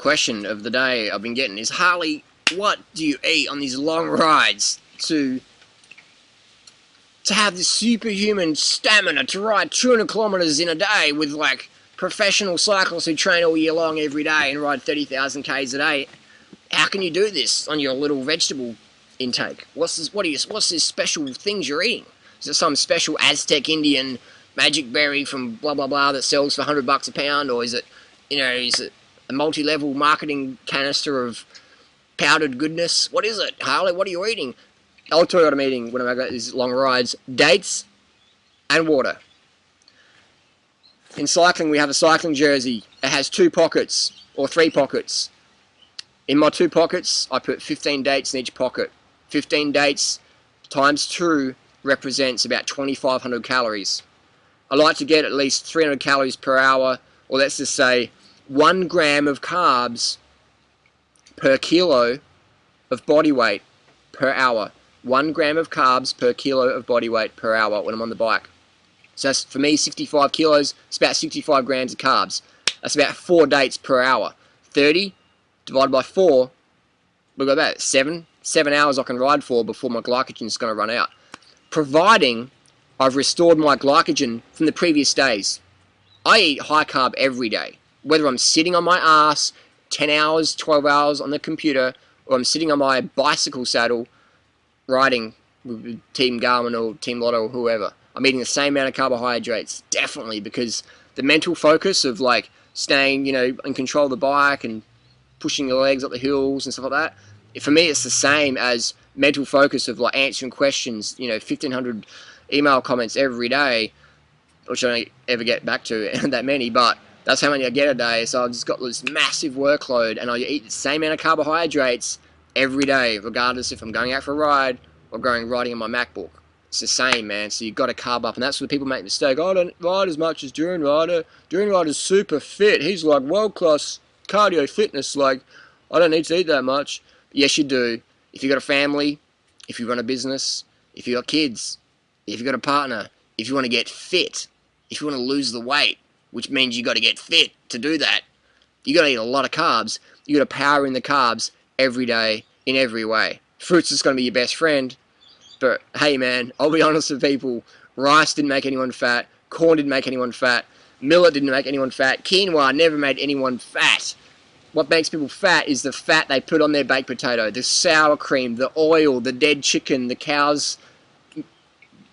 question of the day I've been getting is, Harley, what do you eat on these long rides to have this superhuman stamina to ride 200 kilometers in a day with like professional cyclists who train all year long every day and ride 30,000 Ks a day? How can you do this on your little vegetable intake? What's this special things you're eating? Is it some special Aztec Indian magic berry from blah blah blah that sells for $100 a pound, or is it, is it a multi-level marketing canister of powdered goodness? What is it, Harley? What are you eating? I'll tell you what I'm eating when I go these long rides: dates and water. In cycling, we have a cycling jersey. It has 2 pockets or 3 pockets. In my 2 pockets, I put 15 dates in each pocket. 15 dates times 2 represents about 2,500 calories. I like to get at least 300 calories per hour, or let's just say 1 gram of carbs per kilo of body weight per hour. 1 gram of carbs per kilo of body weight per hour when I'm on the bike. So that's, for me, 65 kilos, it's about 65 grams of carbs. That's about 4 dates per hour. 30 divided by 4, we've got about 7 hours I can ride for before my glycogen is going to run out. Providing I've restored my glycogen from the previous days. I eat high carb every day. Whether I'm sitting on my ass 10 hours, 12 hours on the computer, or I'm sitting on my bicycle saddle riding with Team Garmin or Team Lotto or whoever, I'm eating the same amount of carbohydrates, definitely, because the mental focus of like staying, in control of the bike and pushing your legs up the hills and stuff like that, for me it's the same as mental focus of like answering questions, 1,500 email comments every day, which I don't ever get back to that many, but that's how many I get a day. So I've just got this massive workload, and I eat the same amount of carbohydrates every day, regardless if I'm going out for a ride or riding on my MacBook. It's the same, man. So you've got to carb up, and that's where people make the mistake. I don't ride as much as Duran Rider. Duran Rider's super fit. He's like world-class cardio fitness. Like, I don't need to eat that much. Yes, you do. If you've got a family, if you run a business, if you've got kids, if you've got a partner, if you want to get fit, if you want to lose the weight, which means you got to get fit to do that, you got to eat a lot of carbs. You got to power in the carbs every day in every way. Fruit's just going to be your best friend. But hey, man, I'll be honest with people. Rice didn't make anyone fat. Corn didn't make anyone fat. Millet didn't make anyone fat. Quinoa never made anyone fat. What makes people fat is the fat they put on their baked potato, the sour cream, the oil, the dead chicken, the cow's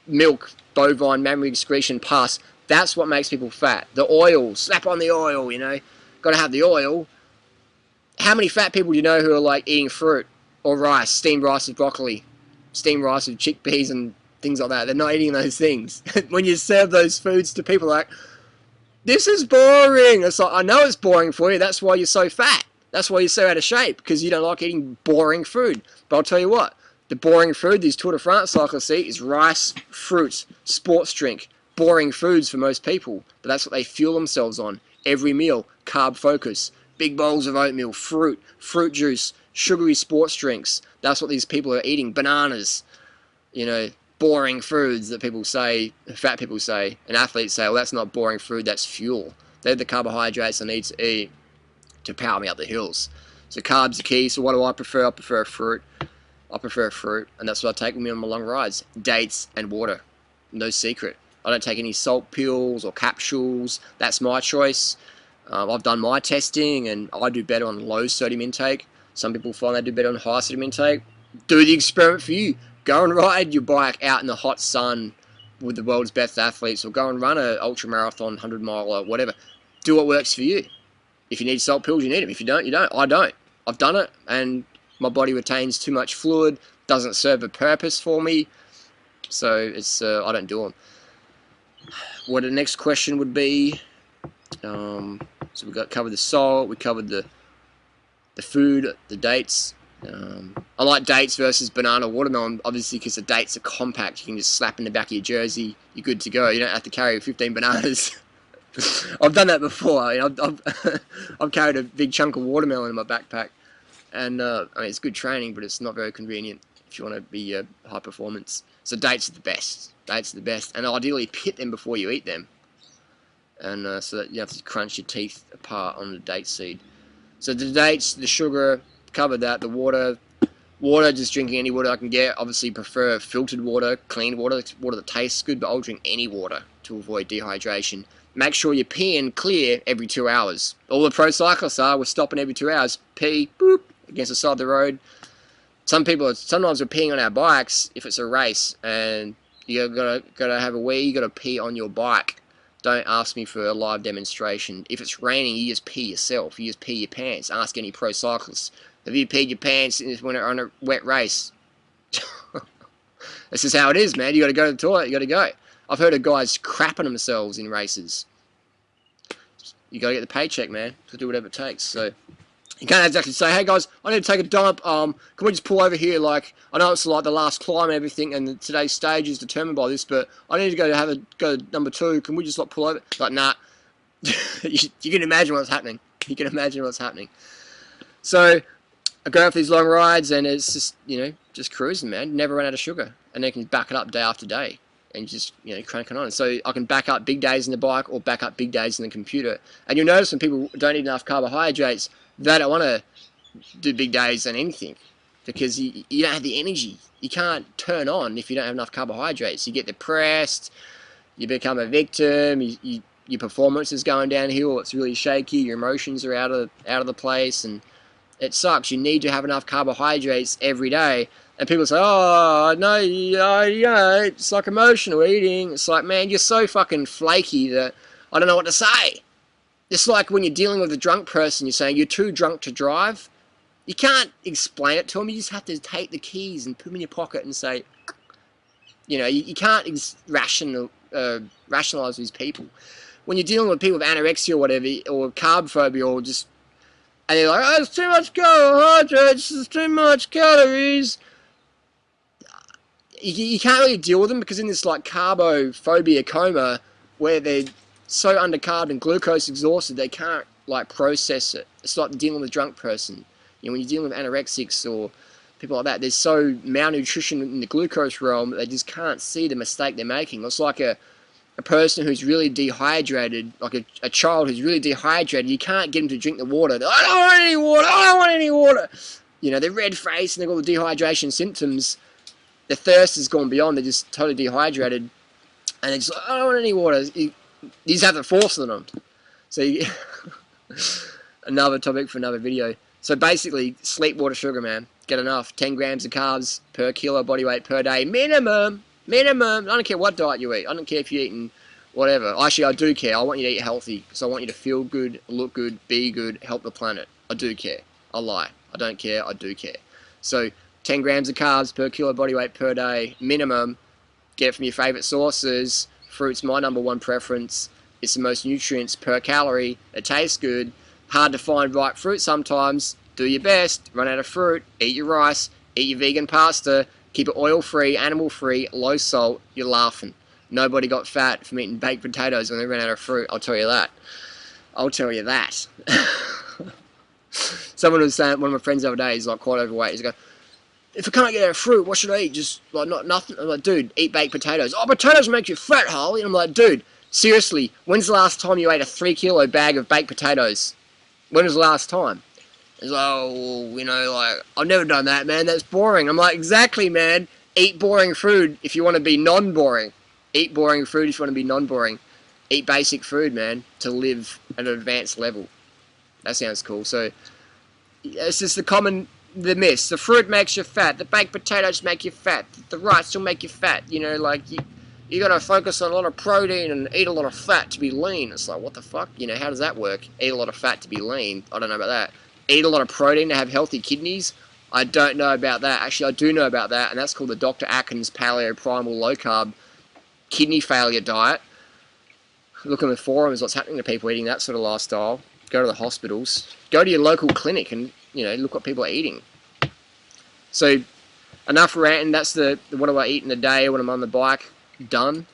milk, bovine mammary excretion pus. That's what makes people fat. The oil, slap on the oil, Got to have the oil. How many fat people do you know who are like eating fruit or rice, steamed rice with broccoli, steamed rice with chickpeas and things like that? They're not eating those things. When you serve those foods to people, like, this is boring. It's like, I know it's boring for you. That's why you're so fat. That's why you're so out of shape, because you don't like eating boring food. But I'll tell you what, the boring food these Tour de France cyclists eat is rice, fruit, sports drink. Boring foods for most people, but that's what they fuel themselves on. Every meal, carb focus, big bowls of oatmeal, fruit juice, sugary sports drinks. That's what these people are eating. Bananas, boring foods that people say, fat people say, and athletes say, well, that's not boring food, that's fuel. They're the carbohydrates I need to eat to power me up the hills. So carbs are key. So what do I prefer? I prefer fruit. And that's what I take with me on my long rides. Dates and water. No secret. I don't take any salt pills or capsules. That's my choice. I've done my testing, and I do better on low sodium intake. Some people find they do better on high sodium intake. Do the experiment for you. Go and ride your bike out in the hot sun with the world's best athletes, or go and run an ultra marathon, 100 mile, or whatever. Do what works for you. If you need salt pills, you need them. If you don't, you don't. I don't. I've done it, and my body retains too much fluid. Doesn't serve a purpose for me. So it's I don't do them. What the next question would be, so we covered the salt, we covered the food, the dates. I like dates versus banana watermelon, obviously, because the dates are compact. You can just slap in the back of your jersey, you're good to go. You don't have to carry 15 bananas. I've done that before. I've carried a big chunk of watermelon in my backpack, and it's good training, but it's not very convenient if you want to be high performance. So dates are the best. Dates are the best, and ideally pit them before you eat them, and so that you have to crunch your teeth apart on the date seed. So the dates, the sugar, covered that. The water, just drinking any water I can get. Obviously prefer filtered water, clean water, water that tastes good, but I'll drink any water to avoid dehydration. Make sure you're peeing clear every 2 hours. All the pro cyclists we're stopping every 2 hours, pee, boop, against the side of the road. Sometimes we're peeing on our bikes if it's a race, and you gotta have a wee, you gotta pee on your bike. Don't ask me for a live demonstration. If it's raining, you just pee yourself. You just pee your pants. Ask any pro cyclist. Have you peed your pants when you're on a wet race? This is how it is, man. You gotta go to the toilet, you gotta go. I've heard of guys crapping themselves in races. You gotta get the paycheck, man, to do whatever it takes. So you can't exactly say, hey guys, I need to take a dump, can we just pull over here? Like, I know it's like the last climb and everything, and today's stage is determined by this, but I need to go to number 2, can we just like pull over? Like, nah. You can imagine what's happening. You can imagine what's happening. So I go for these long rides, and it's just, just cruising, man. Never run out of sugar. And then you can back it up day after day. And just, cranking on. So I can back up big days in the bike or back up big days in the computer. And you'll notice when people don't eat enough carbohydrates, they don't want to do big days on anything, because you don't have the energy. You can't turn on if you don't have enough carbohydrates. You get depressed, you become a victim, your performance is going downhill, it's really shaky, your emotions are out of the place, and it sucks. You need to have enough carbohydrates every day. And people say, oh, no, it's like emotional eating. It's like, man, you're so fucking flaky that I don't know what to say. It's like when you're dealing with a drunk person, you're saying you're too drunk to drive. You can't explain it to them. You just have to take the keys and put them in your pocket and say, you can't rationalize these people. When you're dealing with people with anorexia or whatever, or carb phobia, or just, and they're like, oh, it's too much carbohydrates, it's too much calories. You can't really deal with them, because in this like carbophobia coma, where they're so undercarbed and glucose exhausted, they can't like process it. It's like dealing with a drunk person. When you're dealing with anorexics or people like that, there's so malnutrition in the glucose realm that they just can't see the mistake they're making. It's like a person who's really dehydrated, like a child who's really dehydrated. You can't get them to drink the water. They're like, I don't want any water, I don't want any water. They're red-faced and they've got the dehydration symptoms. The thirst has gone beyond. They're just totally dehydrated, and they're just like, I don't want any water. You just have to force it on them. So another topic for another video. So basically, sleep, water, sugar, man. Get enough. 10 grams of carbs per kilo body weight per day. Minimum. Minimum. I don't care what diet you eat. I don't care if you're eating whatever. Actually, I do care. I want you to eat healthy, because I want you to feel good, look good, be good, help the planet. I do care. I lie. I don't care. I do care. So 10 grams of carbs per kilo body weight per day, minimum. Get it from your favourite sources. Fruit's my #1 preference. It's the most nutrients per calorie. It tastes good. Hard to find ripe fruit sometimes. Do your best. Run out of fruit. Eat your rice. Eat your vegan pasta. Keep it oil-free, animal-free, low salt. You're laughing. Nobody got fat from eating baked potatoes when they ran out of fruit. I'll tell you that. I'll tell you that. Someone was saying, one of my friends the other day, he's like quite overweight. He's going, if I can't get out of fruit, what should I eat? Just like nothing. I'm like, dude, eat baked potatoes. Oh, potatoes make you fat, Harley. And I'm like, dude, seriously, when's the last time you ate a 3-kilo bag of baked potatoes? When was the last time? He's like, oh, like, I've never done that, man. That's boring. I'm like, exactly, man. Eat boring food if you want to be non-boring. Eat boring food if you want to be non-boring. Eat basic food, man, to live at an advanced level. That sounds cool. So, it's just the myths. The fruit makes you fat. The baked potatoes make you fat. The rice will make you fat. Like, you gotta focus on a lot of protein and eat a lot of fat to be lean. It's like, what the fuck? How does that work? Eat a lot of fat to be lean. I don't know about that. Eat a lot of protein to have healthy kidneys. I don't know about that. Actually, I do know about that, and that's called the Dr. Atkins Paleo Primal Low Carb Kidney Failure Diet. Look in the forums, what's happening to people eating that sort of lifestyle. Go to the hospitals. Go to your local clinic and, look what people are eating. So, enough ranting. That's what do I eat in a day when I'm on the bike. Done.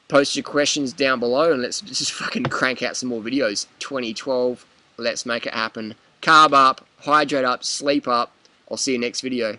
Post your questions down below, and let's just fucking crank out some more videos. 2012. Let's make it happen. Carb up, hydrate up, sleep up. I'll see you next video.